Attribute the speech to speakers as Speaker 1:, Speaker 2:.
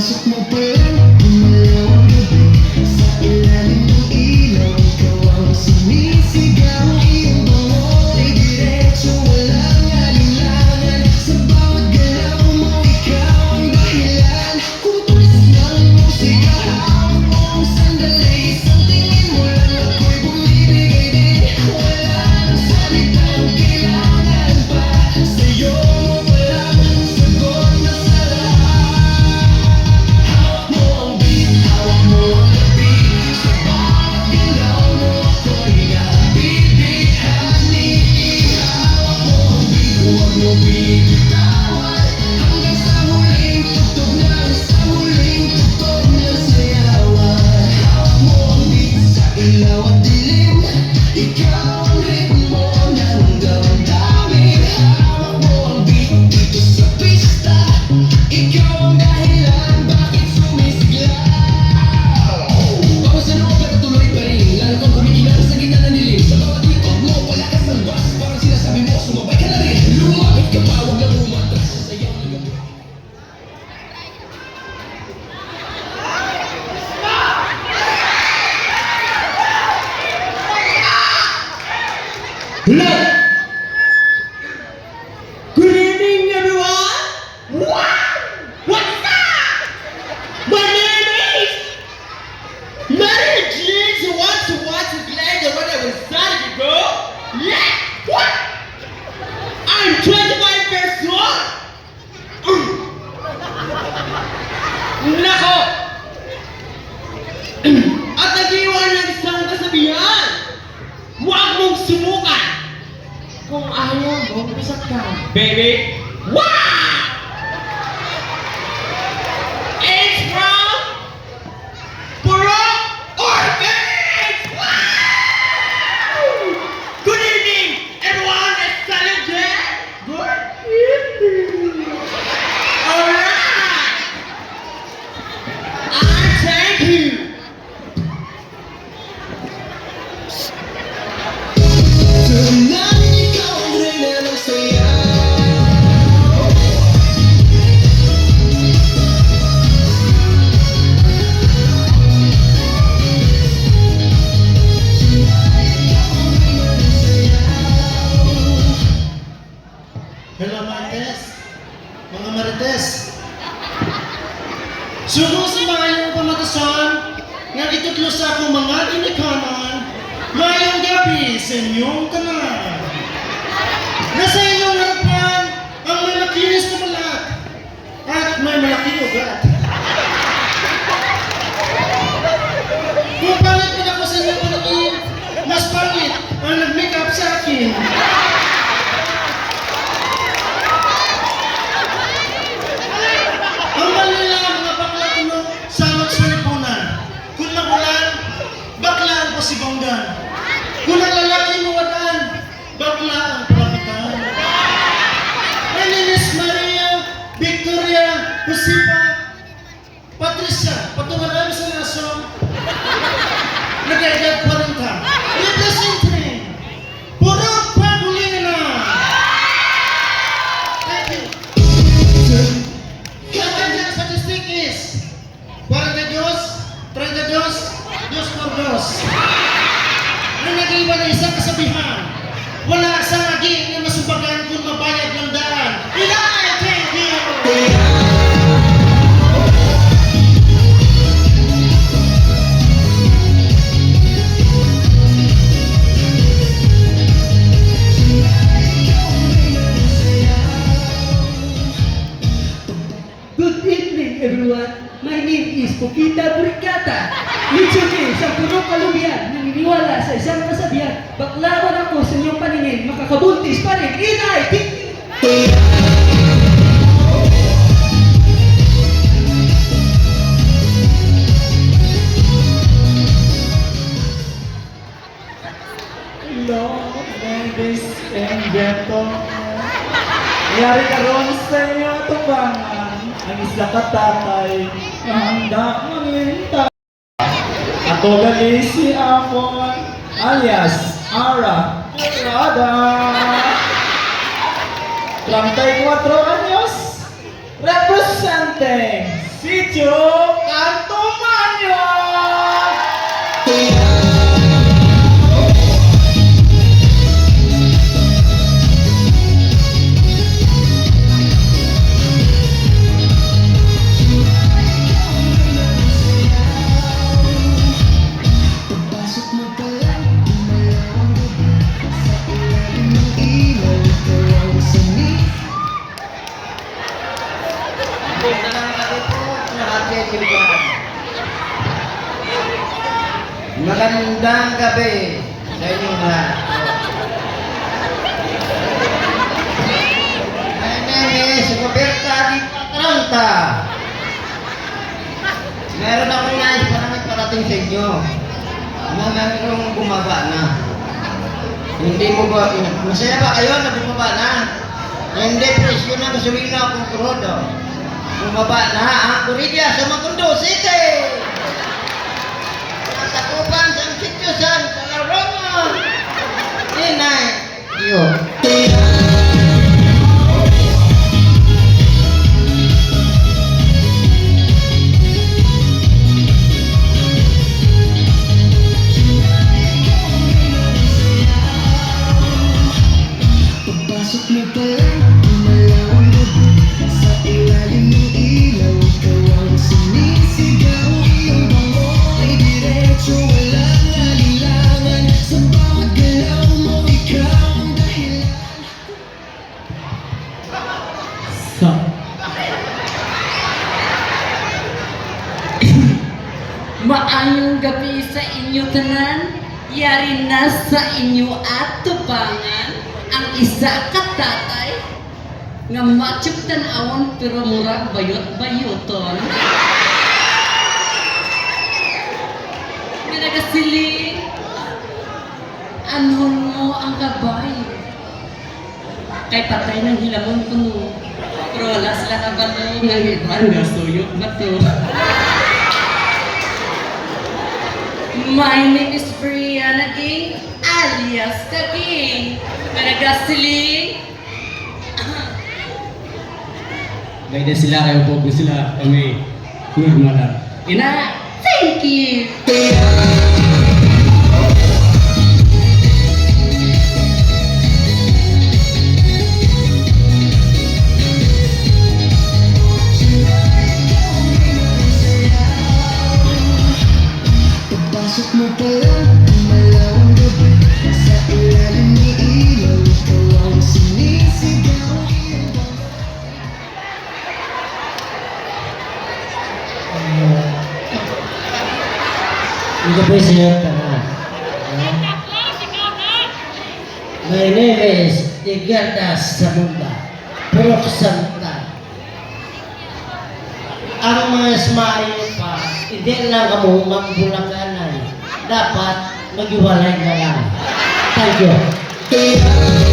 Speaker 1: Pagpasok mo pa lang, gumalaw ang gabi. Sa ilalim ng ilaw, ikaw ang sumisigaw. Iyong bango'y diretso, walang alinlangan. Sa bawat galaw mo, ikaw ang dahilan. Kung tulis ng musika, hawak mo ang sandali. Isang tingin mo lang ako'y bumibigay din. Wala nang salitang kailangan pa. Sa'yo walang sagot na sa lahat. Hawak mo ang beat, hawak mo ang beat. Sa bawat galaw mo ako'y nabibihani. Hawak mo ang beat, huwag mo bibitawan. Hanggang sa huling tugtog ng sayawan. Hawak mo ang beat sa ilaw at dilim. Ikaw ang ritmo ng damdamin. Hawak mo ang beat dito sa pista. Ikaw ang dahilan bakit sumisigla. Papasan ako pero tuloy pa rin. Lalo kang kumikilang sa gitna ng dilim. Sa bawat likod mo palakas ng bus. Parang sinasabi mo sumabay ka na rin. Lumapit ka pa, huwag lang umatras sa sayaw ng gabi. Hello! Good evening, everyone! What's up? My name is Mary Jeans. You want to watch it later when I was starting to go? Yeah! What? I'm 25 years old! Nako! At nag-iwan ng isang kasabihan. Huwag mong sumukan kung ayaw mo masaktan. Baby, wow! It's from Puro Orchids! Wow! Good evening, everyone. It's Sunny J. Good evening. Alright. I thank you. Tonight, ikaw ang reyna ng sayaw. Hello, Marites. Mga Marites. Sugo sa mga iyong pamatasan nga itutlo sa akong mga ginikanan. Mayong gabi sa inyong tanan. Nasa inyong harapan ang may makinis na balat at may malaking ugat. Kung pangit man ako sa inyong paningin, mas pangit ang nag-makeup sa akin. Ang mali lang mga bakla kuno salot sa lipunan. Kung magulan, bakla ang pasibonggan. Kung ang lalaki mawadan, bakla ang palapitan. My name is Maria Victoria Josefa Patricia Patuwaran sa nasong nag-edad 40. Representing Puro Pagulina. Thank you. Kaya statistic is 42, 32, 2 por 2. Ang nag-iba na isang kasabihan, wala sa naging na masubagan kung mabayad ng daan. I thank you!
Speaker 2: Good evening, everyone. My name is Pukita Burikata. Litsuki sa Puro Kalubian, naniniwala sa isang kasabihan, baklawan ako sa inyong paningin, makakabuntis pa rin. Inay!
Speaker 3: Hello, ladies and gentlemen. Nangyari karoon sa inyo tubangan ang isa katatay na handa maminta. Ako gali si Afon alias Ara Rada. 34 años representing Si Chok Kantumanyo!
Speaker 1: Pagpasok mo pa lang, gumalaw ang gabi. Sa ilalim ng ilaw, ikaw ang sumi.
Speaker 4: Magandang gabi sa inyong lahat. My name is Roberta Di Patranta. Meron akong nais parating sa inyo. Merong bumaba na. Hindi mo ba, masaya ba kayo na bumaba na? Hindi presyo ng gasolina kung krudo. Bumaba na ang Corilla sa Macondo City. Nasakupan sa Sityosan sa Larongan. Inay, yun.
Speaker 1: Pagpasok mo pa lang, gumalaw ang gabi. Sa ilalim ng ilaw, ikaw ang sumisigaw. Iyong bango ay diretso, walang alinlangan. Sa bawat galaw mo, ikaw ang dahilan.
Speaker 5: Maayong gabi sa inyo tanan, yari na sa inyo at tubangan ang isa ka tatay nga matyok tan-awon pero murag bayot-bayoton. Nga nagasiling, anon mo ang gabay. Kay patay ng hilamon ko no, pero wala sila kabalo nga iban nga suyok ba to. My name is Brianna King, alias Kaging. Managasiling.
Speaker 2: Gaya sila kayo po sila kami. Normal lang.
Speaker 5: Ina, thank you.
Speaker 1: Pagpasok mo pa lang, gumalaw ang gabi. Sa ilalim ng ilaw, ikaw ang sumisigaw. Iyong bango.
Speaker 4: Ang gabi sa iyo, tanan. My name is Tigardas Samunda, Purok Santa. Ang mga smayo pa, hindi lang kamo magbulakanan. Dapat maghiwalay na lang. Thank you.